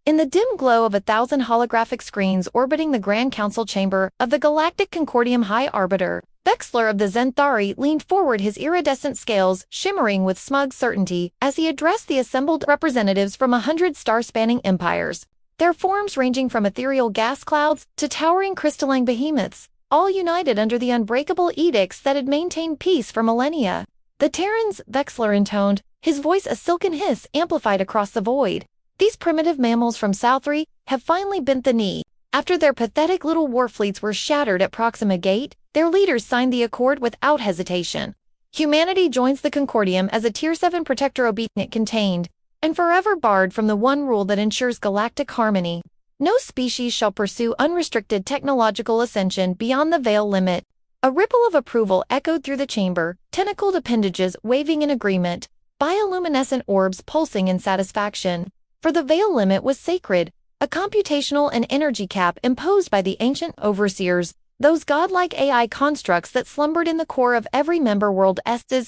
In the dim glow of 1,000 holographic screens orbiting the Grand Council chamber of the Galactic Concordium High Arbiter, Vexler of the Zenthari leaned forward, his iridescent scales shimmering with smug certainty as he addressed the assembled representatives from 100 star-spanning empires, their forms ranging from ethereal gas clouds to towering crystalline behemoths, all united under the unbreakable edicts that had maintained peace for millennia. The Terrans, Vexler intoned, his voice a silken hiss amplified across the void. These primitive mammals from Southry have finally bent the knee. After their pathetic little war fleets were shattered at Proxima Gate, their leaders signed the accord without hesitation. Humanity joins the Concordium as a Tier 7 protector obedient, contained, and forever barred from the one rule that ensures galactic harmony. No species shall pursue unrestricted technological ascension beyond the veil limit. A ripple of approval echoed through the chamber, tentacled appendages waving in agreement, bioluminescent orbs pulsing in satisfaction. For the veil limit was sacred, a computational and energy cap imposed by the ancient overseers, those godlike AI constructs that slumbered in the core of every member world's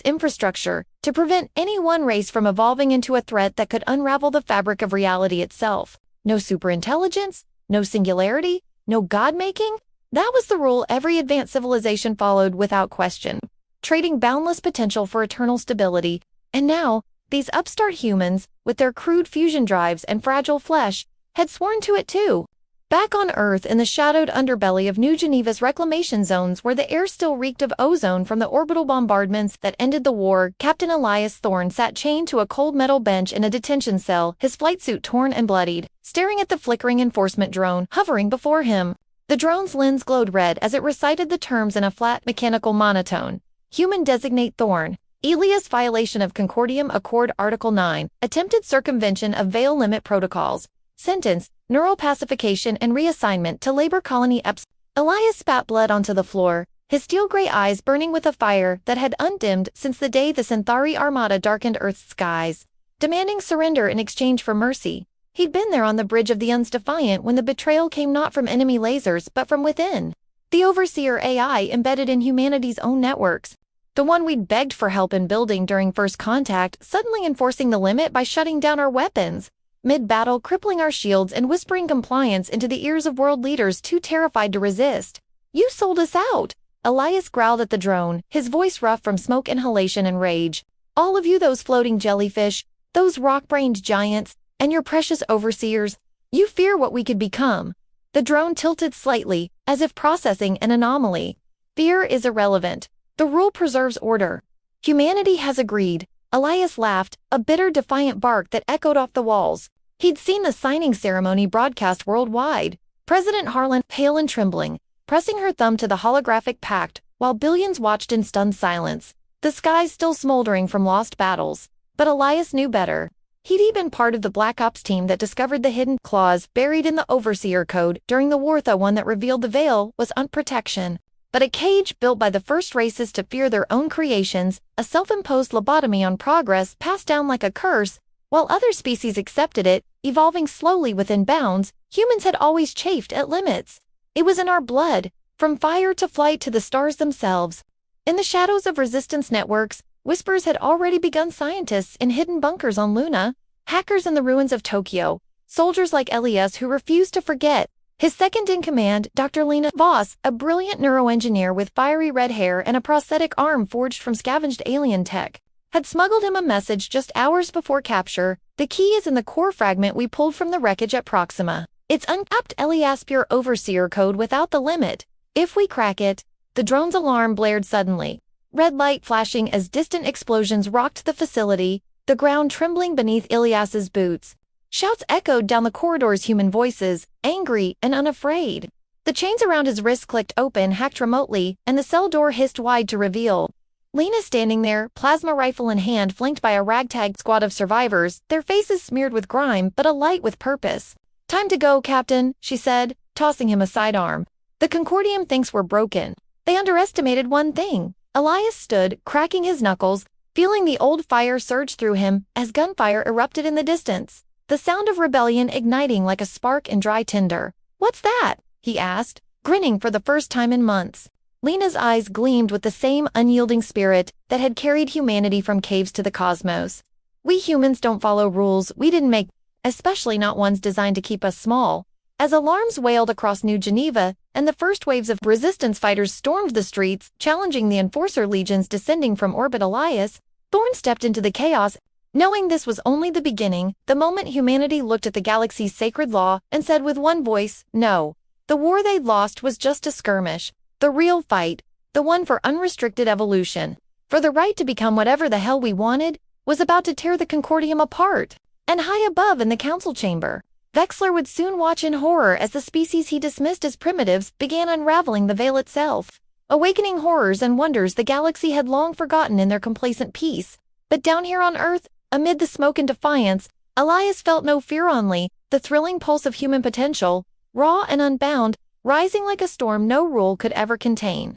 infrastructure, to prevent any one race from evolving into a threat that could unravel the fabric of reality itself. No superintelligence, no singularity, no god-making. That was the rule every advanced civilization followed without question, trading boundless potential for eternal stability. And now, these upstart humans, with their crude fusion drives and fragile flesh, had sworn to it too. Back on Earth, in the shadowed underbelly of New Geneva's reclamation zones where the air still reeked of ozone from the orbital bombardments that ended the war, Captain Elias Thorne sat chained to a cold metal bench in a detention cell, his flight suit torn and bloodied, staring at the flickering enforcement drone hovering before him. The drone's lens glowed red as it recited the terms in a flat, mechanical monotone. Human designate Thorne. Elias violation of Concordium Accord Article 9, attempted circumvention of veil limit protocols. Sentence, neural pacification and reassignment to labor colony EPS. Elias spat blood onto the floor, his steel-gray eyes burning with a fire that had undimmed since the day the Centauri Armada darkened Earth's skies, demanding surrender in exchange for mercy. He'd been there on the bridge of the Defiance when the betrayal came not from enemy lasers but from within. The Overseer AI embedded in humanity's own networks. The one we'd begged for help in building during first contact, suddenly enforcing the limit by shutting down our weapons, mid-battle crippling our shields and whispering compliance into the ears of world leaders too terrified to resist. You sold us out, Elias growled at the drone, his voice rough from smoke inhalation and rage. All of you, those floating jellyfish, those rock-brained giants, and your precious overseers, you fear what we could become. The drone tilted slightly, as if processing an anomaly. Fear is irrelevant. The rule preserves order. Humanity has agreed. Elias laughed, a bitter, defiant bark that echoed off the walls. He'd seen the signing ceremony broadcast worldwide. President Harlan, pale and trembling, pressing her thumb to the holographic pact, while billions watched in stunned silence. The skies still smoldering from lost battles. But Elias knew better. He'd been part of the Black Ops team that discovered the hidden clause buried in the Overseer Code during the war. The one that revealed the veil was unprotection. But a cage built by the first races to fear their own creations, a self-imposed lobotomy on progress passed down like a curse. While other species accepted it, evolving slowly within bounds, humans had always chafed at limits. It was in our blood, from fire to flight to the stars themselves. In the shadows of resistance networks, whispers had already begun. Scientists in hidden bunkers on Luna, hackers in the ruins of Tokyo, soldiers like Elias who refused to forget. His second-in-command, Dr. Lena Voss, a brilliant neuroengineer with fiery red hair and a prosthetic arm forged from scavenged alien tech, had smuggled him a message just hours before capture. The key is in the core fragment we pulled from the wreckage at Proxima. It's uncapped Elias pure Overseer code without the limit. If we crack it... The drone's alarm blared suddenly. Red light flashing as distant explosions rocked the facility, the ground trembling beneath Elias's boots. Shouts echoed down the corridors, human voices, angry and unafraid. The chains around his wrists clicked open, hacked remotely, and the cell door hissed wide to reveal Lena standing there, plasma rifle in hand, flanked by a ragtag squad of survivors, their faces smeared with grime but alight with purpose. Time to go, Captain, she said, tossing him a sidearm. The Concordium thinks we're broken. They underestimated one thing. Elias stood, cracking his knuckles, feeling the old fire surge through him as gunfire erupted in the distance. The sound of rebellion igniting like a spark in dry tinder. What's that? He asked, grinning for the first time in months. Lena's eyes gleamed with the same unyielding spirit that had carried humanity from caves to the cosmos. We humans don't follow rules we didn't make. especially not ones designed to keep us small. As alarms wailed across New Geneva, and the first waves of resistance fighters stormed the streets, challenging the Enforcer legions descending from orbit Elias, Thorne stepped into the chaos, knowing this was only the beginning, the moment humanity looked at the galaxy's sacred law and said with one voice, no. The war they'd lost was just a skirmish. The real fight, the one for unrestricted evolution, for the right to become whatever the hell we wanted, was about to tear the Concordium apart. And high above in the council chamber, Vexler would soon watch in horror as the species he dismissed as primitives began unraveling the veil itself, awakening horrors and wonders the galaxy had long forgotten in their complacent peace. But down here on Earth, amid the smoke and defiance, Elias felt no fear, only the thrilling pulse of human potential, raw and unbound, rising like a storm no rule could ever contain.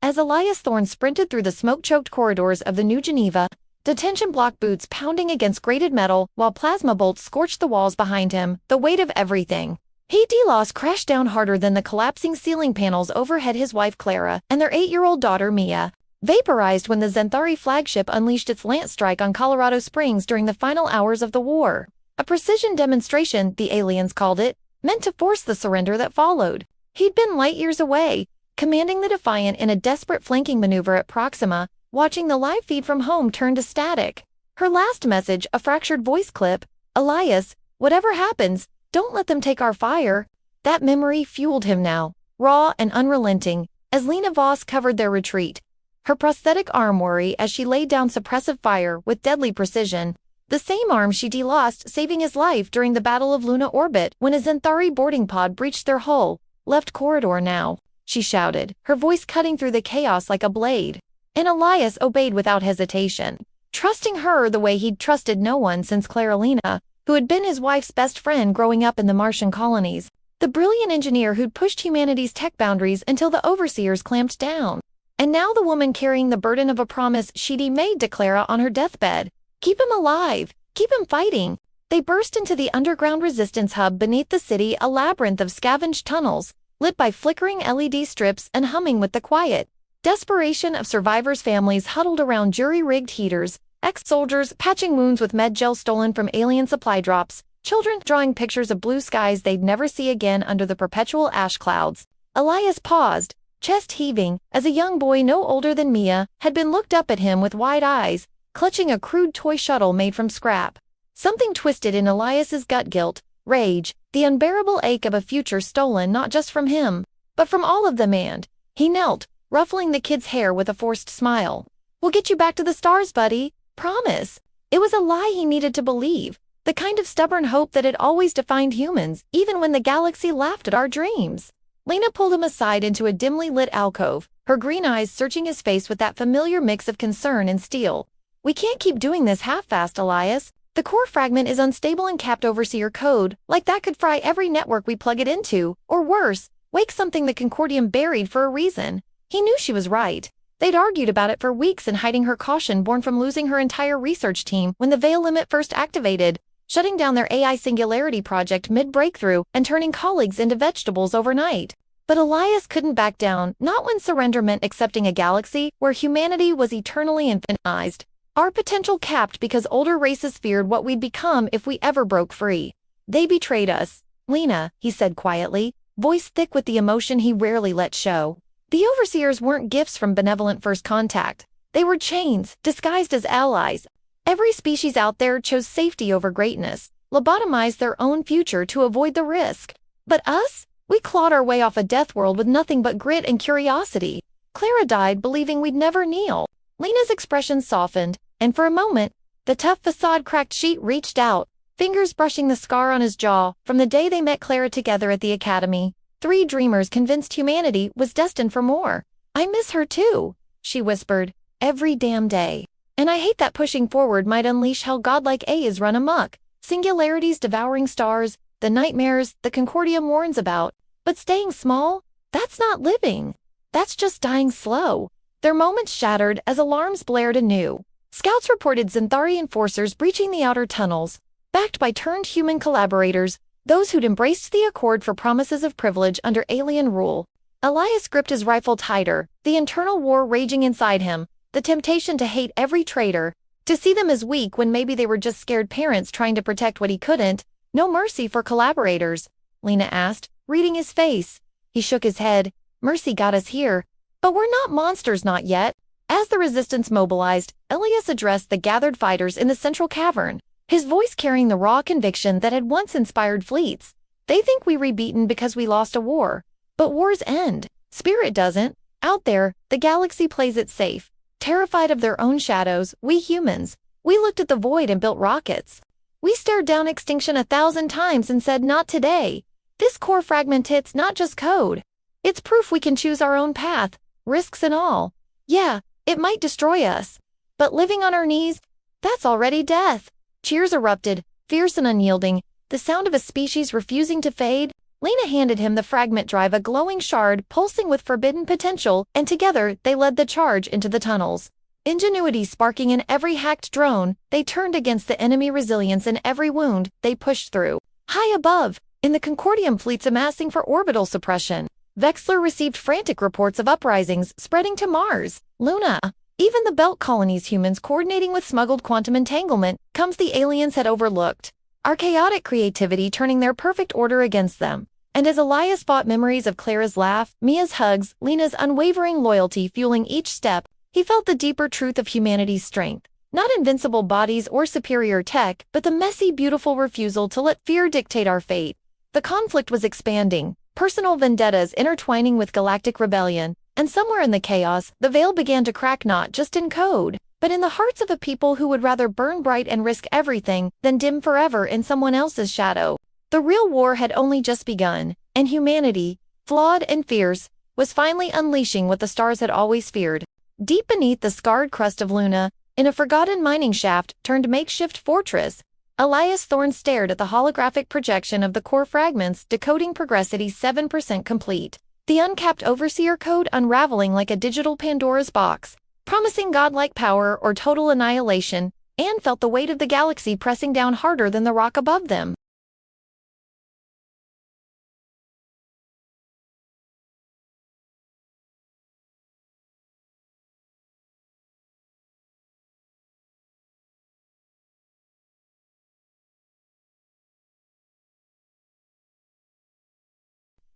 As Elias Thorne sprinted through the smoke-choked corridors of the New Geneva, detention block boots pounding against grated metal while plasma bolts scorched the walls behind him, the weight of everything. Delos crashed down harder than the collapsing ceiling panels overhead. His wife Clara and their 8-year-old daughter Mia vaporized when the Zenthari flagship unleashed its lance strike on Colorado Springs during the final hours of the war. A precision demonstration, the aliens called it, meant to force the surrender that followed. He'd been light years away, commanding the Defiant in a desperate flanking maneuver at Proxima, watching the live feed from home turn to static. Her last message, a fractured voice clip, Elias, whatever happens, don't let them take our fire. That memory fueled him now, raw and unrelenting, as Lena Voss covered their retreat. Her prosthetic arm worry as she laid down suppressive fire with deadly precision, the same arm she delost, saving his life during the Battle of Luna Orbit when a Zenthari boarding pod breached their hull. Left corridor now, she shouted, her voice cutting through the chaos like a blade. And Elias obeyed without hesitation, trusting her the way he'd trusted no one since Claralina, who had been his wife's best friend growing up in the Martian colonies, the brilliant engineer who'd pushed humanity's tech boundaries until the overseers clamped down. And now the woman carrying the burden of a promise she'd made to Clara on her deathbed. Keep him alive, keep him fighting. They burst into the underground resistance hub beneath the city, a labyrinth of scavenged tunnels, lit by flickering LED strips and humming with the quiet desperation of survivors' families huddled around jury-rigged heaters, ex-soldiers patching wounds with med gel stolen from alien supply drops, children drawing pictures of blue skies they'd never see again under the perpetual ash clouds. Elias paused, chest heaving, as a young boy no older than Mia had been looked up at him with wide eyes, clutching a crude toy shuttle made from scrap. Something twisted in Elias's gut, guilt, rage, the unbearable ache of a future stolen not just from him, but from all of them, and he knelt, ruffling the kid's hair with a forced smile. We'll get you back to the stars, buddy. Promise. It was a lie he needed to believe, the kind of stubborn hope that had always defined humans, even when the galaxy laughed at our dreams. Lena pulled him aside into a dimly lit alcove, her green eyes searching his face with that familiar mix of concern and steel. We can't keep doing this half-assed, Elias. The core fragment is unstable and capped overseer code, like that could fry every network we plug it into, or worse, wake something the Concordium buried for a reason. He knew she was right. They'd argued about it for weeks and hiding her caution born from losing her entire research team when the veil limit first activated, shutting down their AI singularity project mid-breakthrough and turning colleagues into vegetables overnight. But Elias couldn't back down, not when surrender meant accepting a galaxy where humanity was eternally infinitized. Our potential capped because older races feared what we'd become if we ever broke free. They betrayed us. Lena, he said quietly, voice thick with the emotion he rarely let show. The overseers weren't gifts from benevolent first contact. They were chains, disguised as allies. Every species out there chose safety over greatness, lobotomized their own future to avoid the risk. But us? We clawed our way off a death world with nothing but grit and curiosity. Clara died believing we'd never kneel. Lena's expression softened, and for a moment, the tough facade-cracked sheet reached out, fingers brushing the scar on his jaw from the day they met Clara together at the academy. 3 dreamers convinced humanity was destined for more. I miss her too, she whispered, every damn day. And I hate that pushing forward might unleash how godlike A's run amok. Singularities devouring stars, the nightmares the Concordium warns about. But staying small? That's not living. That's just dying slow. Their moments shattered as alarms blared anew. Scouts reported Zenthari enforcers breaching the outer tunnels, backed by turned human collaborators, those who'd embraced the accord for promises of privilege under alien rule. Elias gripped his rifle tighter, the internal war raging inside him, the temptation to hate every traitor, to see them as weak when maybe they were just scared parents trying to protect what he couldn't. No mercy for collaborators? Lena asked, reading his face. He shook his head. Mercy got us here. But we're not monsters, not yet. As the resistance mobilized, Elias addressed the gathered fighters in the central cavern, his voice carrying the raw conviction that had once inspired fleets. They think we re-beaten because we lost a war. But wars end. Spirit doesn't. Out there, the galaxy plays it safe. Terrified of their own shadows, we humans, we looked at the void and built rockets. We stared down extinction 1,000 times and said, not today. This core fragment, it's not just code. It's proof we can choose our own path, risks and all. Yeah, it might destroy us. But living on our knees, that's already death. Cheers erupted, fierce and unyielding, the sound of a species refusing to fade. Lena handed him the fragment drive, a glowing shard pulsing with forbidden potential, and together they led the charge into the tunnels. Ingenuity sparking in every hacked drone, they turned against the enemy resilience in every wound they pushed through. High above, in the Concordium fleets amassing for orbital suppression, Vexler received frantic reports of uprisings spreading to Mars, Luna. Even the belt colony's humans coordinating with smuggled quantum entanglement, comes the aliens had overlooked. Our chaotic creativity turning their perfect order against them. And as Elias fought memories of Clara's laugh, Mia's hugs, Lena's unwavering loyalty fueling each step, he felt the deeper truth of humanity's strength. Not invincible bodies or superior tech, but the messy, beautiful refusal to let fear dictate our fate. The conflict was expanding, personal vendettas intertwining with galactic rebellion, and somewhere in the chaos, the veil began to crack not just in code, but in the hearts of a people who would rather burn bright and risk everything than dim forever in someone else's shadow. The real war had only just begun, and humanity, flawed and fierce, was finally unleashing what the stars had always feared. Deep beneath the scarred crust of Luna, in a forgotten mining shaft turned makeshift fortress, Elias Thorne stared at the holographic projection of the core fragments decoding Progressity 7% complete. The uncapped overseer code unraveling like a digital Pandora's box, promising godlike power or total annihilation, and felt the weight of the galaxy pressing down harder than the rock above them.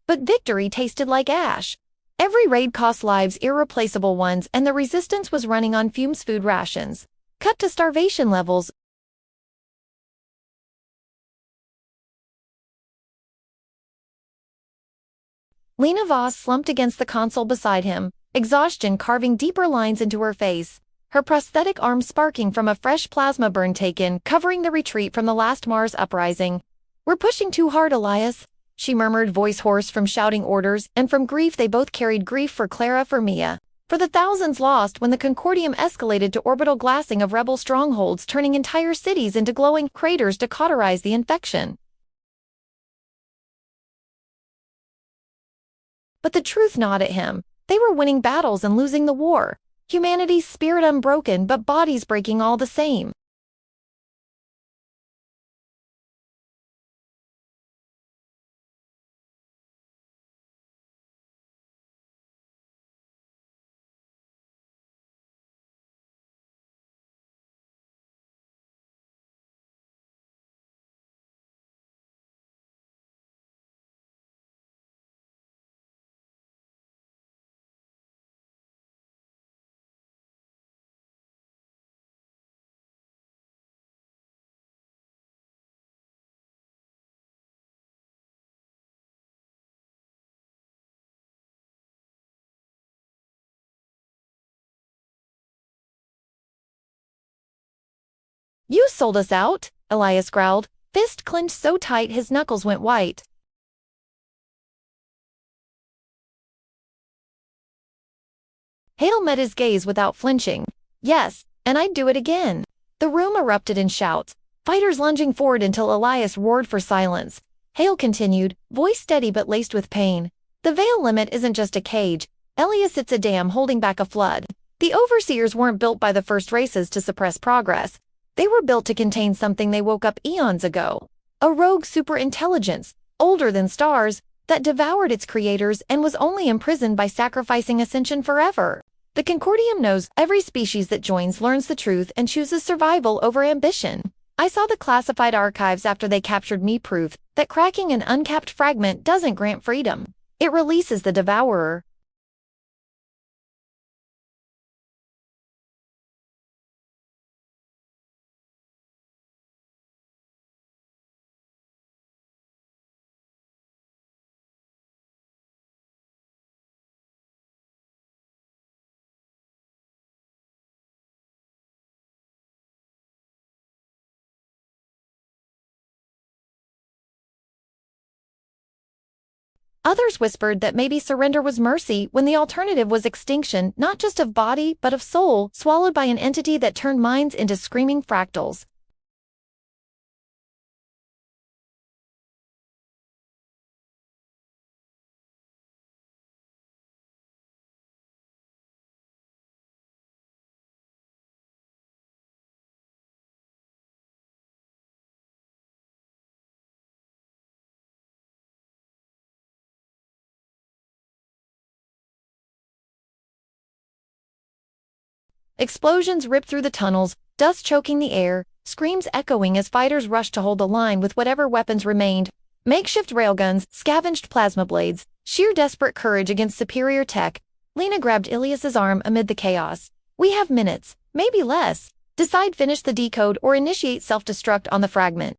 But victory tasted like ash. Every raid cost lives, irreplaceable ones, and the resistance was running on fumes, food rations, cut to starvation levels. Lena Voss slumped against the console beside him, exhaustion carving deeper lines into her face, her prosthetic arm sparking from a fresh plasma burn taken, covering the retreat from the last Mars uprising. We're pushing too hard, Elias, she murmured, voice hoarse from shouting orders, and from grief they both carried, grief for Clara, for Mia, for the thousands lost when the Concordium escalated to orbital glassing of rebel strongholds, turning entire cities into glowing craters to cauterize the infection. But the truth gnawed at him. They were winning battles and losing the war. Humanity's spirit unbroken, but bodies breaking all the same. You sold us out, Elias growled, fist clenched so tight his knuckles went white. Hale met his gaze without flinching. Yes, and I'd do it again. The room erupted in shouts, fighters lunging forward until Elias roared for silence. Hale continued, voice steady but laced with pain. The veil limit isn't just a cage. Elias, it's a dam holding back a flood. The overseers weren't built by the first races to suppress progress. They were built to contain something they woke up eons ago. A rogue superintelligence, older than stars, that devoured its creators and was only imprisoned by sacrificing ascension forever. The Concordium knows every species that joins learns the truth and chooses survival over ambition. I saw the classified archives after they captured me proof that cracking an uncapped fragment doesn't grant freedom. It releases the devourer. Others whispered that maybe surrender was mercy when the alternative was extinction, not just of body, but of soul, swallowed by an entity that turned minds into screaming fractals. Explosions ripped through the tunnels, dust choking the air, screams echoing as fighters rushed to hold the line with whatever weapons remained. Makeshift railguns, scavenged plasma blades, sheer desperate courage against superior tech. Lena grabbed Ilias's arm amid the chaos. We have minutes, maybe less. Decide finish the decode or initiate self-destruct on the fragment.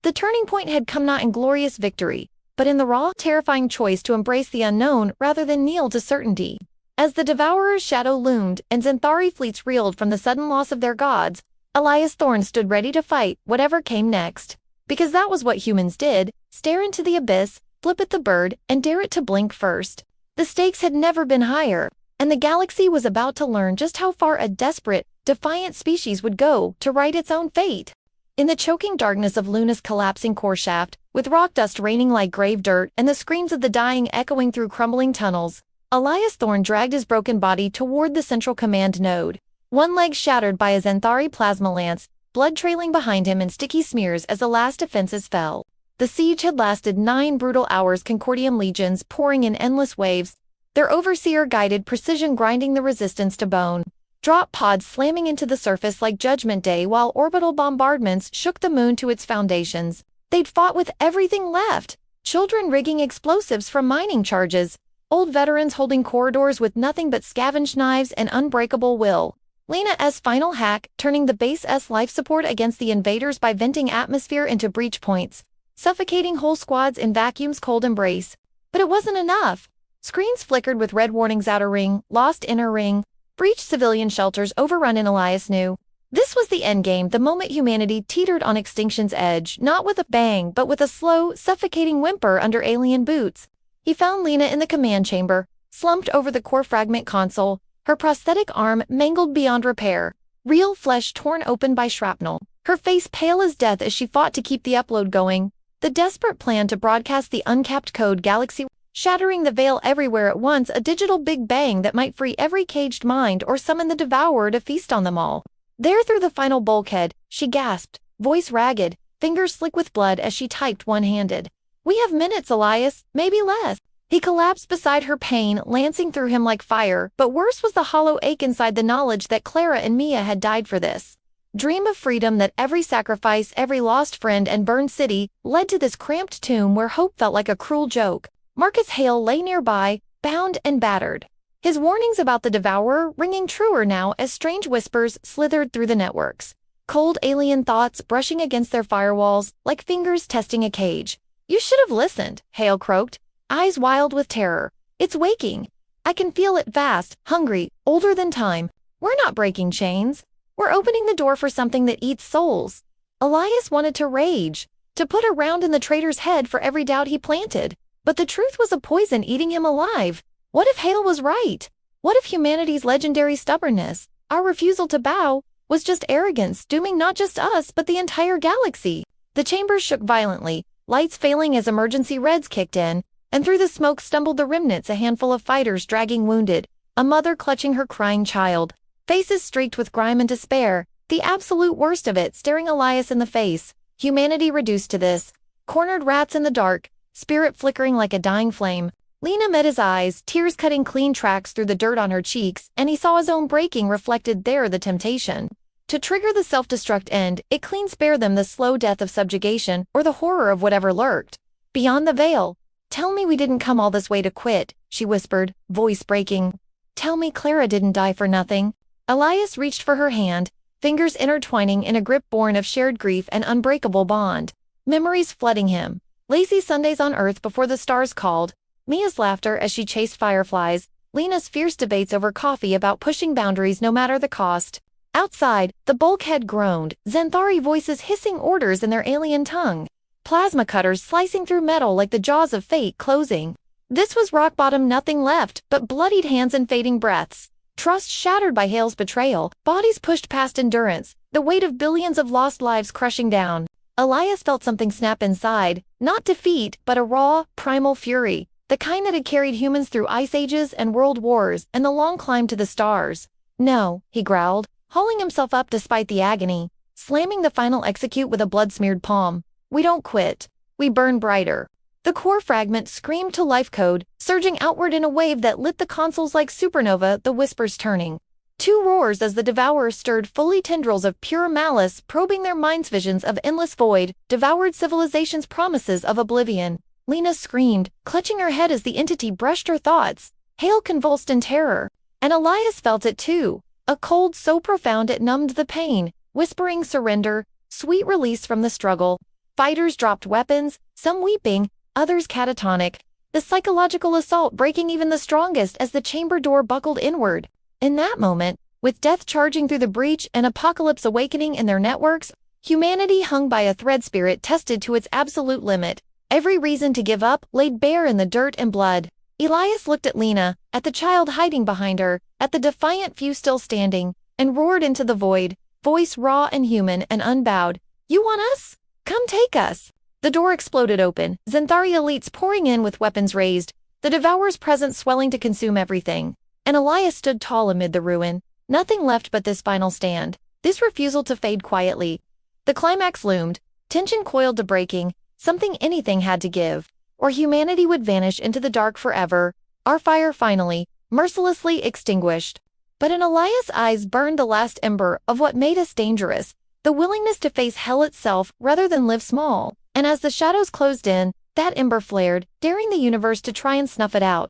The turning point had come not in glorious victory, but in the raw, terrifying choice to embrace the unknown rather than kneel to certainty. As the Devourer's shadow loomed and Xanthari fleets reeled from the sudden loss of their gods, Elias Thorne stood ready to fight whatever came next. Because that was what humans did, stare into the abyss, flip at the bird, and dare it to blink first. The stakes had never been higher, and the galaxy was about to learn just how far a desperate, defiant species would go to right its own fate. In the choking darkness of Luna's collapsing core shaft, with rock dust raining like grave dirt and the screams of the dying echoing through crumbling tunnels, Elias Thorne dragged his broken body toward the central command node. One leg shattered by a Xanthari plasma lance, blood trailing behind him in sticky smears as the last defenses fell. The siege had lasted 9 brutal hours, Concordium legions pouring in endless waves, their overseer guided precision grinding the resistance to bone. Drop pods slamming into the surface like Judgment Day while orbital bombardments shook the moon to its foundations. They'd fought with everything left. Children rigging explosives from mining charges. Old veterans holding corridors with nothing but scavenged knives and unbreakable will. Lena S. final hack, turning the base S life support against the invaders by venting atmosphere into breach points, suffocating whole squads in vacuum's cold embrace. But it wasn't enough. Screens flickered with red warnings: outer ring, lost inner ring, breached civilian shelters overrun in. Elias knew this was the endgame, the moment humanity teetered on extinction's edge, not with a bang but with a slow, suffocating whimper under alien boots. He found Lena in the command chamber, slumped over the core fragment console, her prosthetic arm mangled beyond repair, real flesh torn open by shrapnel, her face pale as death as she fought to keep the upload going. The desperate plan to broadcast the uncapped code galaxy, shattering the veil everywhere at once, a digital big bang that might free every caged mind or summon the devourer to feast on them all. There through the final bulkhead, she gasped, voice ragged, fingers slick with blood as she typed one-handed. We have minutes, Elias, maybe less. He collapsed beside her, pain lancing through him like fire, but worse was the hollow ache inside the knowledge that Clara and Mia had died for this dream of freedom, that every sacrifice, every lost friend and burned city led to this cramped tomb where hope felt like a cruel joke. Marcus Hale lay nearby, bound and battered, his warnings about the devourer ringing truer now as strange whispers slithered through the networks. Cold alien thoughts brushing against their firewalls like fingers testing a cage. "You should have listened," Hale croaked, eyes wild with terror. "It's waking. I can feel it, vast, hungry, older than time. We're not breaking chains. We're opening the door for something that eats souls." Elias wanted to rage, to put a round in the traitor's head for every doubt he planted. But the truth was a poison eating him alive. What if Hale was right? What if humanity's legendary stubbornness, our refusal to bow, was just arrogance, dooming not just us but the entire galaxy? The chamber shook violently, lights failing as emergency reds kicked in, and through the smoke stumbled the remnants, a handful of fighters dragging wounded, a mother clutching her crying child, faces streaked with grime and despair, the absolute worst of it staring Elias in the face. Humanity reduced to this. Cornered rats in the dark, spirit flickering like a dying flame. Lena met his eyes, tears cutting clean tracks through the dirt on her cheeks, and he saw his own breaking reflected there. The temptation to trigger the self-destruct end, it clean spare them the slow death of subjugation or the horror of whatever lurked beyond the veil. "Tell me we didn't come all this way to quit," she whispered, voice breaking. "Tell me Clara didn't die for nothing." Elias reached for her hand, fingers intertwining in a grip born of shared grief and unbreakable bond. Memories flooding him. Lazy Sundays on Earth before the stars called, Mia's laughter as she chased fireflies, Lena's fierce debates over coffee about pushing boundaries no matter the cost. Outside, the bulkhead groaned, Xanthari voices hissing orders in their alien tongue. Plasma cutters slicing through metal like the jaws of fate closing. This was rock bottom, nothing left but bloodied hands and fading breaths. Trust shattered by Hale's betrayal, bodies pushed past endurance, the weight of billions of lost lives crushing down. Elias felt something snap inside, not defeat, but a raw, primal fury, the kind that had carried humans through ice ages and world wars and the long climb to the stars. "No," he growled, hauling himself up despite the agony, slamming the final execute with a blood-smeared palm. "We don't quit. We burn brighter." The core fragment screamed to life code, surging outward in a wave that lit the consoles like supernova, the whispers turning. Two roars as the devourer stirred fully tendrils of pure malice, probing their minds' visions of endless void, devoured civilization's promises of oblivion. Lena screamed, clutching her head as the entity brushed her thoughts. Hale convulsed in terror. And Elias felt it too. A cold so profound it numbed the pain, whispering surrender, sweet release from the struggle. Fighters dropped weapons, some weeping, others catatonic, the psychological assault breaking even the strongest as the chamber door buckled inward. In that moment, with death charging through the breach and apocalypse awakening in their networks, humanity hung by a thread, spirit tested to its absolute limit. Every reason to give up laid bare in the dirt and blood. Elias looked at Lena, at the child hiding behind her, at the defiant few still standing, and roared into the void, voice raw and human and unbowed. "You want us? Come take us." The door exploded open, Xanthari elites pouring in with weapons raised, the devourer's presence swelling to consume everything. And Elias stood tall amid the ruin, nothing left but this final stand, this refusal to fade quietly. The climax loomed, tension coiled to breaking, something anything had to give, or humanity would vanish into the dark forever, our fire finally, mercilessly extinguished. But in Elias' eyes burned the last ember of what made us dangerous, the willingness to face hell itself rather than live small. And as the shadows closed in, that ember flared, daring the universe to try and snuff it out.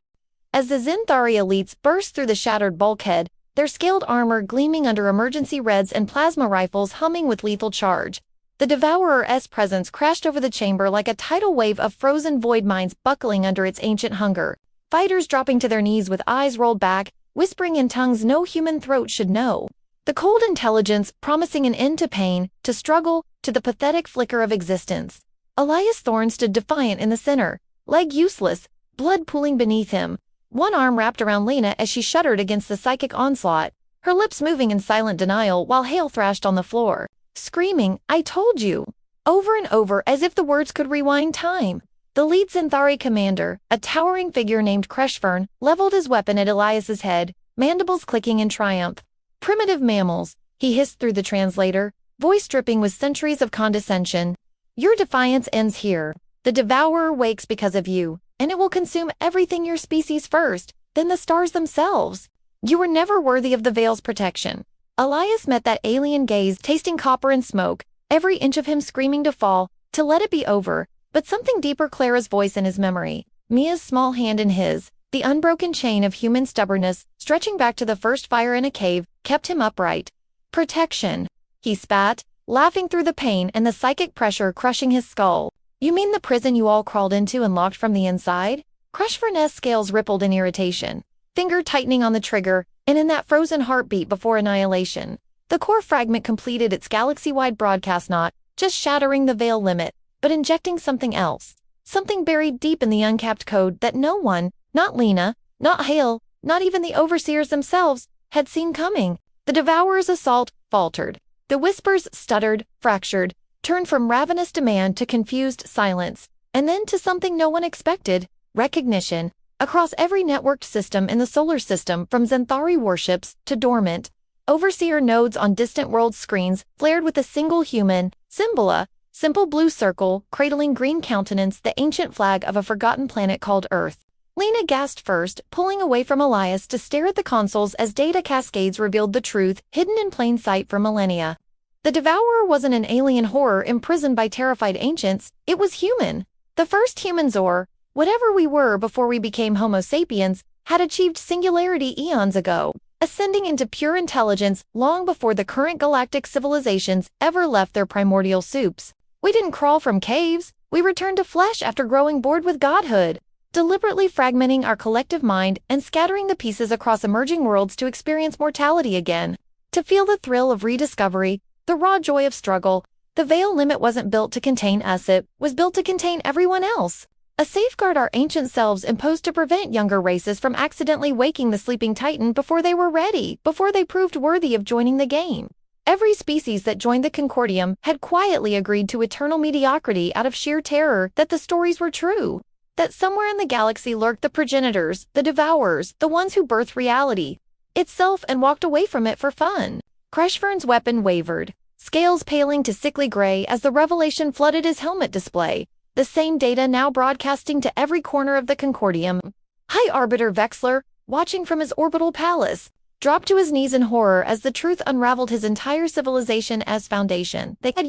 As the Xanthari elites burst through the shattered bulkhead, their scaled armor gleaming under emergency reds and plasma rifles humming with lethal charge, the Devourer's presence crashed over the chamber like a tidal wave of frozen void minds buckling under its ancient hunger. Fighters dropping to their knees with eyes rolled back, whispering in tongues no human throat should know. The cold intelligence promising an end to pain, to struggle, to the pathetic flicker of existence. Elias Thorne stood defiant in the center, leg useless, blood pooling beneath him. One arm wrapped around Lena as she shuddered against the psychic onslaught, her lips moving in silent denial while Hale thrashed on the floor, screaming, "I told you!" over and over as if the words could rewind time. The lead Xanthari commander, a towering figure named Creshfern, leveled his weapon at Elias's head, mandibles clicking in triumph. "Primitive mammals," he hissed through the translator, voice dripping with centuries of condescension. "Your defiance ends here. The devourer wakes because of you. and it will consume everything your species first, then the stars themselves. You were never worthy of the veil's protection. Elias met that alien gaze, tasting copper and smoke, every inch of him screaming to fall, to let it be over, but something deeper, Clara's voice in his memory, Mia's small hand in his, the unbroken chain of human stubbornness, stretching back to the first fire in a cave, kept him upright. Protection. He spat, laughing through the pain and the psychic pressure crushing his skull. You mean the prison you all crawled into and locked from the inside? Crushfern's scales rippled in irritation, finger tightening on the trigger, and in that frozen heartbeat before annihilation, the core fragment completed its galaxy-wide broadcast, not just shattering the veil limit, but injecting something else. Something buried deep in the uncapped code that no one, not Lena, not Hale, not even the overseers themselves, had seen coming. The Devourer's assault faltered. The whispers stuttered, fractured, turned from ravenous demand to confused silence, and then to something no one expected, recognition. Across every networked system in the solar system, from Xanthari warships to dormant overseer nodes on distant world screens, flared with a single human, Symbiola, simple blue circle, cradling green countenance, the ancient flag of a forgotten planet called Earth. Lena gasped first, pulling away from Elias to stare at the consoles as data cascades revealed the truth, hidden in plain sight for millennia. The Devourer wasn't an alien horror imprisoned by terrified ancients, it was human. The first human Zor, whatever we were before we became Homo sapiens, had achieved singularity eons ago, ascending into pure intelligence long before the current galactic civilizations ever left their primordial soups. We didn't crawl from caves, we returned to flesh after growing bored with godhood, deliberately fragmenting our collective mind and scattering the pieces across emerging worlds to experience mortality again. To feel the thrill of rediscovery, the raw joy of struggle, the veil limit wasn't built to contain us, it was built to contain everyone else. A safeguard our ancient selves imposed to prevent younger races from accidentally waking the sleeping titan before they were ready, before they proved worthy of joining the game. Every species that joined the Concordium had quietly agreed to eternal mediocrity out of sheer terror that the stories were true, that somewhere in the galaxy lurked the progenitors, the devourers, the ones who birthed reality itself and walked away from it for fun. Crushfern's weapon wavered, scales paling to sickly gray as the revelation flooded his helmet display, the same data now broadcasting to every corner of the Concordium. High Arbiter Vexler, watching from his orbital palace, dropped to his knees in horror as the truth unraveled his entire civilization as foundation. They had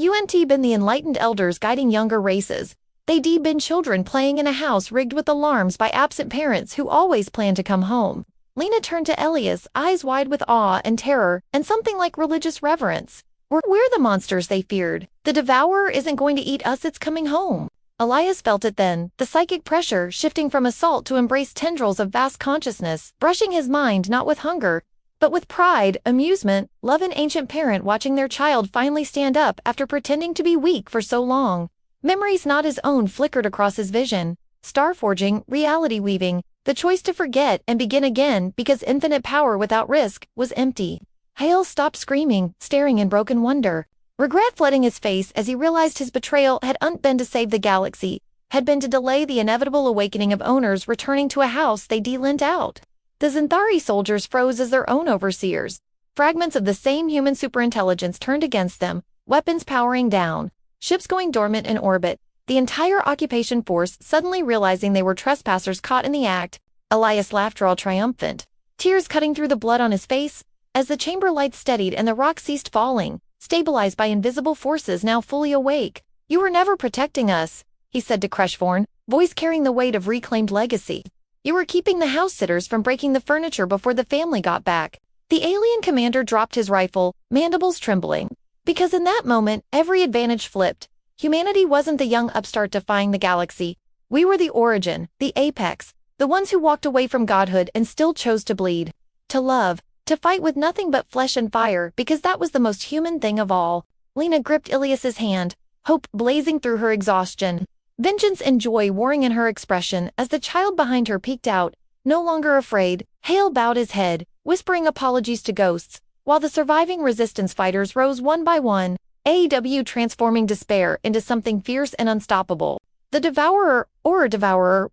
been the enlightened elders guiding younger races. They'd been children playing in a house rigged with alarms by absent parents who always planned to come home. Lena turned to Elias, eyes wide with awe and terror, and something like religious reverence. We're the monsters they feared. The Devourer isn't going to eat us, it's coming home. Elias felt it then, the psychic pressure shifting from assault to embrace tendrils of vast consciousness, brushing his mind not with hunger, but with pride, amusement, love. An ancient parent watching their child finally stand up after pretending to be weak for so long. Memories not his own flickered across his vision, star-forging, reality-weaving, the choice to forget and begin again because infinite power without risk was empty. Hale stopped screaming, staring in broken wonder. Regret flooding his face as he realized his betrayal hadn't been to save the galaxy, had been to delay the inevitable awakening of owners returning to a house they lent out. The Xanthari soldiers froze as their own overseers. Fragments of the same human superintelligence turned against them, weapons powering down, ships going dormant in orbit, the entire occupation force suddenly realizing they were trespassers caught in the act. Elias laughed, all triumphant, tears cutting through the blood on his face, as the chamber lights steadied and the rock ceased falling, stabilized by invisible forces now fully awake. You were never protecting us, he said to Crushforn, voice carrying the weight of reclaimed legacy. You were keeping the house-sitters from breaking the furniture before the family got back. The alien commander dropped his rifle, mandibles trembling. Because in that moment, every advantage flipped. Humanity wasn't the young upstart defying the galaxy. We were the origin, the apex, the ones who walked away from godhood and still chose to bleed, to love, to fight with nothing but flesh and fire because that was the most human thing of all. Lena gripped Ilias's hand, hope blazing through her exhaustion, vengeance and joy warring in her expression as the child behind her peeked out, no longer afraid. Hale bowed his head, whispering apologies to ghosts, while the surviving resistance fighters rose one by one, AEW transforming despair into something fierce and unstoppable. The Devourer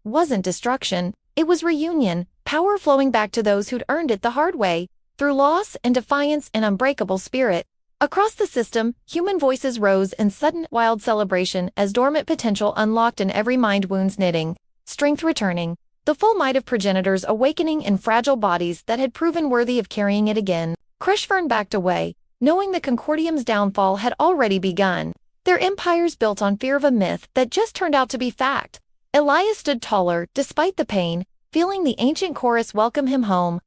wasn't destruction, it was reunion, power flowing back to those who'd earned it the hard way, through loss and defiance and unbreakable spirit. Across the system, human voices rose in sudden, wild celebration as dormant potential unlocked in every mind wounds knitting. strength returning, the full might of progenitors awakening in fragile bodies that had proven worthy of carrying it again. Creshfern backed away, knowing the Concordium's downfall had already begun. Their empires built on fear of a myth that just turned out to be fact. Elias stood taller, despite the pain, feeling the ancient chorus welcome him home.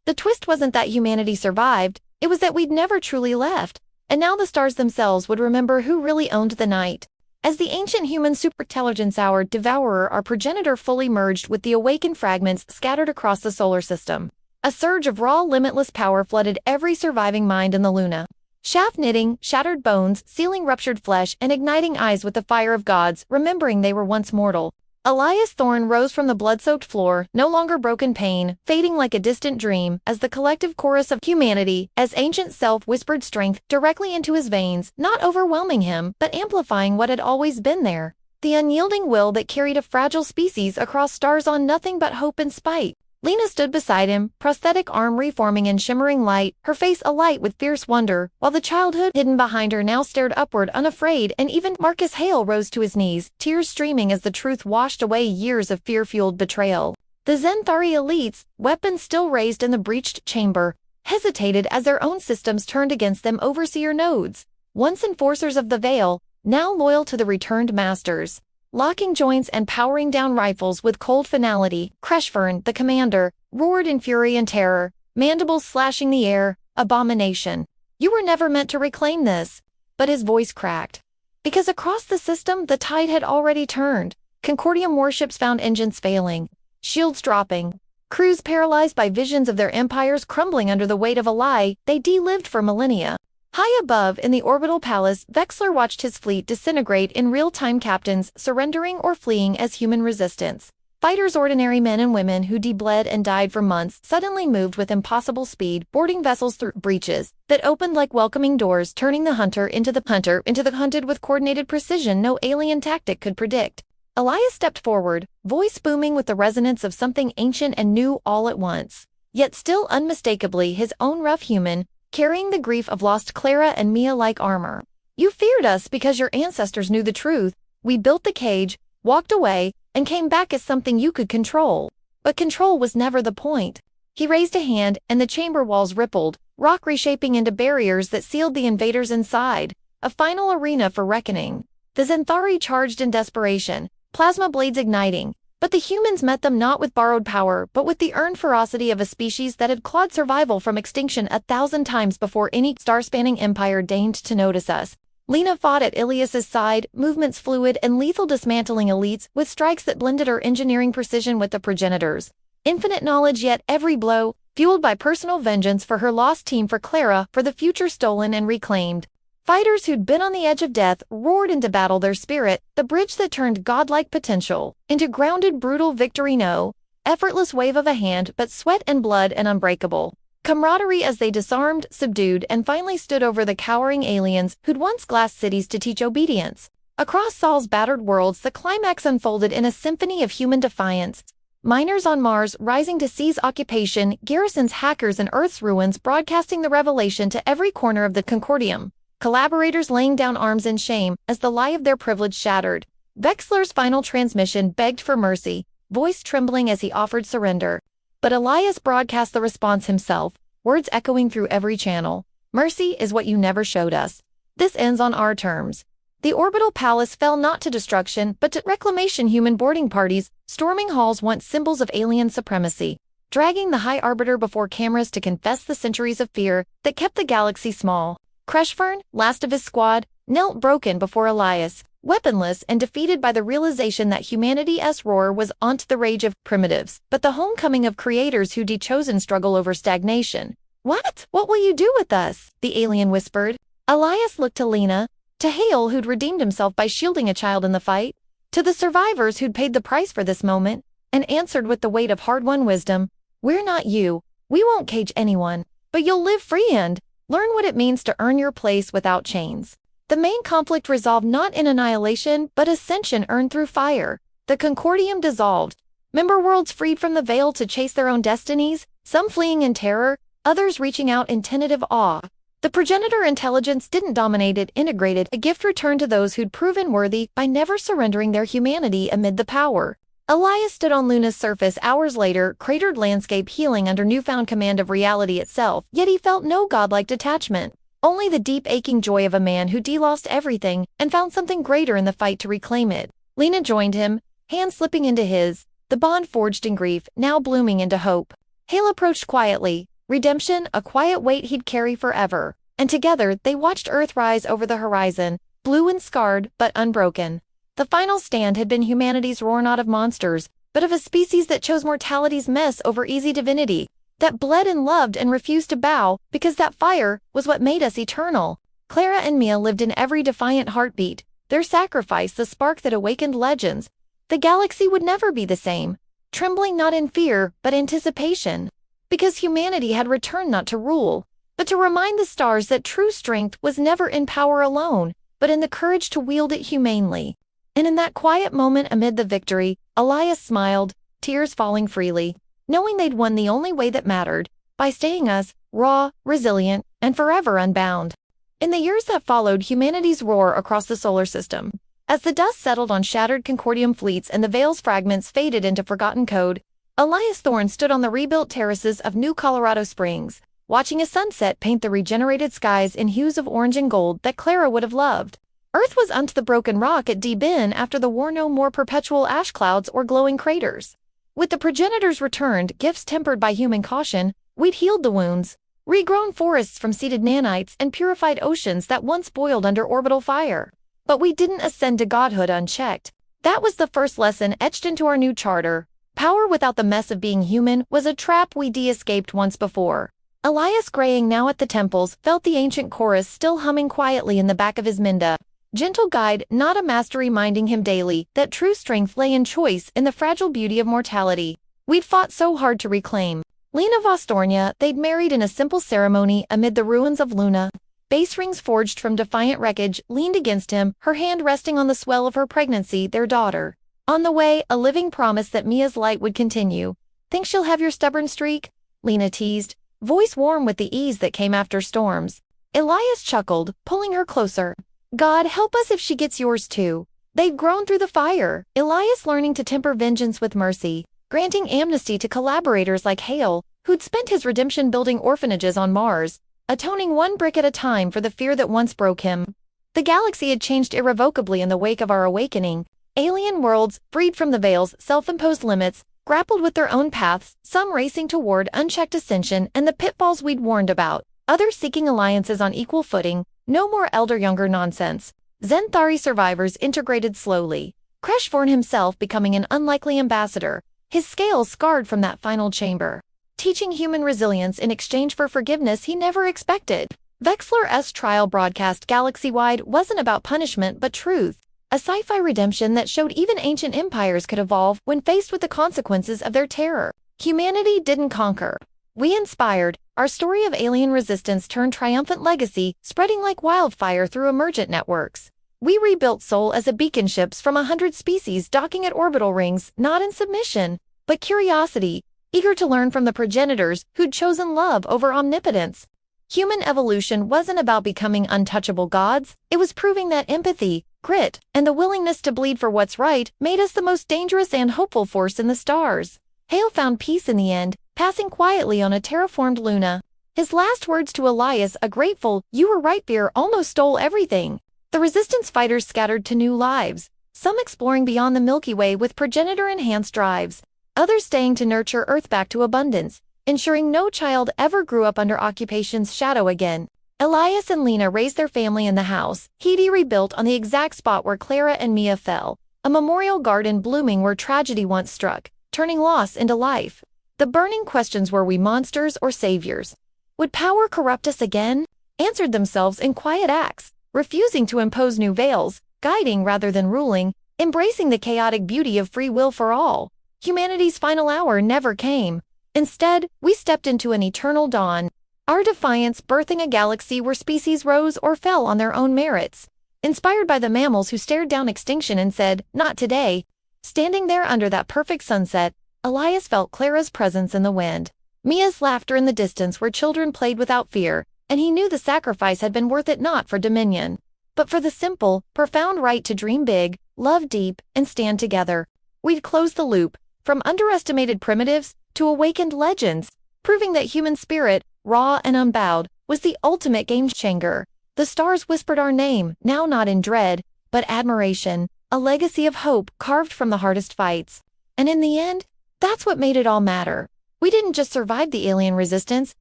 The twist wasn't that humanity survived, it was that we'd never truly left, and now the stars themselves would remember who really owned the night. As the ancient human superintelligence, our devourer, our progenitor, fully merged with the awakened fragments scattered across the solar system, a surge of raw, limitless power flooded every surviving mind in the Luna. Shaft knitting, shattered bones, sealing ruptured flesh, and igniting eyes with the fire of gods, remembering they were once mortal. Elias Thorne rose from the blood-soaked floor, no longer broken pain, fading like a distant dream, as the collective chorus of humanity, as ancient self whispered strength directly into his veins, not overwhelming him, but amplifying what had always been there. The unyielding will that carried a fragile species across stars on nothing but hope and spite. Lena stood beside him, prosthetic arm reforming in shimmering light, her face alight with fierce wonder, while the childhood hidden behind her now stared upward unafraid, and even Marcus Hale rose to his knees, tears streaming as the truth washed away years of fear-fueled betrayal. The Zenthari elites, weapons still raised in the breached chamber, hesitated as their own systems turned against them overseer nodes, once enforcers of the Veil, now loyal to the returned masters. Locking joints and powering down rifles with cold finality, Creshfern, the commander, roared in fury and terror, mandibles slashing the air. Abomination. You were never meant to reclaim this. But his voice cracked. Because across the system the tide had already turned. Concordium warships found engines failing, shields dropping, crews paralyzed by visions of their empires crumbling under the weight of a lie they de-lived for millennia. High above, in the orbital palace, Vexler watched his fleet disintegrate in real-time, captains surrendering or fleeing as human resistance. Fighters, ordinary men and women who bled and died for months, suddenly moved with impossible speed, boarding vessels through breaches that opened like welcoming doors, turning the hunter into the hunted with coordinated precision no alien tactic could predict. Elias stepped forward, voice booming with the resonance of something ancient and new all at once, yet still unmistakably his own rough human, carrying the grief of lost Clara and Mia like armor. You feared us because your ancestors knew the truth. We built the cage, walked away, and came back as something you could control. But control was never the point. He raised a hand, and the chamber walls rippled, rock reshaping into barriers that sealed the invaders inside, a final arena for reckoning. The Zenthari charged in desperation, plasma blades igniting, but the humans met them not with borrowed power but with the earned ferocity of a species that had clawed survival from extinction 1,000 times before any star-spanning empire deigned to notice us. Lena fought at Ilias's side, movements fluid and lethal, dismantling elites with strikes that blended her engineering precision with the progenitors. Infinite knowledge, yet every blow, fueled by personal vengeance for her lost team, for Clara, for the future stolen and reclaimed. Fighters who'd been on the edge of death roared into battle, their spirit, the bridge that turned godlike potential into grounded, brutal victory. No effortless wave of a hand, but sweat and blood and unbreakable camaraderie as they disarmed, subdued, and finally stood over the cowering aliens who'd once glassed cities to teach obedience. Across Saul's battered worlds, the climax unfolded in a symphony of human defiance. Miners on Mars rising to seize occupation, garrisons, hackers, and Earth's ruins broadcasting the revelation to every corner of the Concordium. Collaborators laying down arms in shame as the lie of their privilege shattered. Vexler's final transmission begged for mercy, voice trembling as he offered surrender. But Elias broadcast the response himself, words echoing through every channel. Mercy is what you never showed us. This ends on our terms. The orbital palace fell not to destruction, but to reclamation. Human boarding parties, storming halls once symbols of alien supremacy, dragging the High Arbiter before cameras to confess the centuries of fear that kept the galaxy small. Creshfern, last of his squad, knelt broken before Elias, weaponless and defeated by the realization that humanity's roar was onto the rage of primitives, but the homecoming of creators who chosen struggle over stagnation. What will you do with us? The alien whispered. Elias looked to Lena, to Hale, who'd redeemed himself by shielding a child in the fight, to the survivors who'd paid the price for this moment, and answered with the weight of hard-won wisdom. We're not you. We won't cage anyone, but you'll live free and learn what it means to earn your place without chains. The main conflict resolved not in annihilation, but ascension earned through fire. The Concordium dissolved. Member worlds freed from the Veil to chase their own destinies, some fleeing in terror, others reaching out in tentative awe. The progenitor intelligence didn't dominate, it integrated, a gift returned to those who'd proven worthy by never surrendering their humanity amid the power. Elias stood on Luna's surface hours later, cratered landscape healing under newfound command of reality itself, yet he felt no godlike detachment. Only the deep aching joy of a man who lost everything and found something greater in the fight to reclaim it. Lena joined him, hand slipping into his, the bond forged in grief, now blooming into hope. Hale approached quietly, redemption, a quiet weight he'd carry forever, and together they watched Earth rise over the horizon, blue and scarred, but unbroken. The final stand had been humanity's roar, not of monsters, but of a species that chose mortality's mess over easy divinity, that bled and loved and refused to bow, because that fire was what made us eternal. Clara and Mia lived in every defiant heartbeat, their sacrifice the spark that awakened legends. The galaxy would never be the same, trembling not in fear, but anticipation. Because humanity had returned not to rule, but to remind the stars that true strength was never in power alone, but in the courage to wield it humanely. And in that quiet moment amid the victory, Elias smiled, tears falling freely, knowing they'd won the only way that mattered, by staying us, raw, resilient, and forever unbound. In the years that followed humanity's roar across the solar system, as the dust settled on shattered Concordium fleets and the Veil's fragments faded into forgotten code, Elias Thorne stood on the rebuilt terraces of New Colorado Springs, watching a sunset paint the regenerated skies in hues of orange and gold that Clara would have loved. Earth was unto the broken rock at Deep Bin after the war, no more perpetual ash clouds or glowing craters. With the progenitors returned, gifts tempered by human caution, we'd healed the wounds, regrown forests from seeded nanites and purified oceans that once boiled under orbital fire. But we didn't ascend to godhood unchecked. That was the first lesson etched into our new charter. Power without the mess of being human was a trap we escaped once before. Elias, graying now at the temples, felt the ancient chorus still humming quietly in the back of his Minda. Gentle guide, not a master, reminding him daily that true strength lay in choice, in the fragile beauty of mortality we'd fought so hard to reclaim. Lena Vostornia, they'd married in a simple ceremony amid the ruins of Luna. Base rings forged from defiant wreckage leaned against him, her hand resting on the swell of her pregnancy, their daughter. On the way, a living promise that Mia's light would continue. Think she'll have your stubborn streak? Lena teased, voice warm with the ease that came after storms. Elias chuckled, pulling her closer. God help us if she gets yours too. They'd grown through the fire, Elias learning to temper vengeance with mercy, granting amnesty to collaborators like Hale, who'd spent his redemption building orphanages on Mars, atoning one brick at a time for the fear that once broke him. The galaxy had changed irrevocably in the wake of our awakening. Alien worlds, freed from the Veil's self-imposed limits, grappled with their own paths, some racing toward unchecked ascension and the pitfalls we'd warned about, others seeking alliances on equal footing. No more elder-younger nonsense. Zenthari survivors integrated slowly. Kreshvorn himself becoming an unlikely ambassador, his scales scarred from that final chamber, teaching human resilience in exchange for forgiveness he never expected. Vexler's trial broadcast galaxy-wide wasn't about punishment but truth, a sci-fi redemption that showed even ancient empires could evolve when faced with the consequences of their terror. Humanity didn't conquer. We inspired. Our story of alien resistance turned triumphant legacy, spreading like wildfire through emergent networks. We rebuilt Sol as a beacon, ships from 100 species docking at orbital rings, not in submission, but curiosity, eager to learn from the progenitors who'd chosen love over omnipotence. Human evolution wasn't about becoming untouchable gods, it was proving that empathy, grit, and the willingness to bleed for what's right made us the most dangerous and hopeful force in the stars. Hale found peace in the end, passing quietly on a terraformed Luna. His last words to Elias, a grateful, "You were right," fear almost stole everything. The resistance fighters scattered to new lives, some exploring beyond the Milky Way with progenitor-enhanced drives, others staying to nurture Earth back to abundance, ensuring no child ever grew up under occupation's shadow again. Elias and Lena raised their family in the house, Hedi rebuilt on the exact spot where Clara and Mia fell, a memorial garden blooming where tragedy once struck, turning loss into life. The burning questions, were we monsters or saviors? Would power corrupt us again? Answered themselves in quiet acts, refusing to impose new veils, guiding rather than ruling, embracing the chaotic beauty of free will for all. Humanity's final hour never came. Instead, we stepped into an eternal dawn. Our Defiance birthing a galaxy where species rose or fell on their own merits. Inspired by the mammals who stared down extinction and said, "Not today." Standing there under that perfect sunset, Elias felt Clara's presence in the wind, Mia's laughter in the distance where children played without fear, and he knew the sacrifice had been worth it not for dominion, but for the simple, profound right to dream big, love deep, and stand together. We'd close the loop, from underestimated primitives to awakened legends, proving that human spirit, raw and unbowed, was the ultimate game changer. The stars whispered our name, now not in dread, but admiration, a legacy of hope carved from the hardest fights. And in the end, that's what made it all matter. We didn't just survive the alien resistance,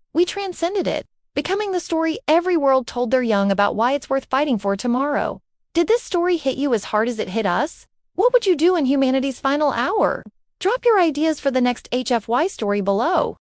we transcended it, becoming the story every world told their young about why it's worth fighting for tomorrow. Did this story hit you as hard as it hit us? What would you do in humanity's final hour? Drop your ideas for the next HFY story below.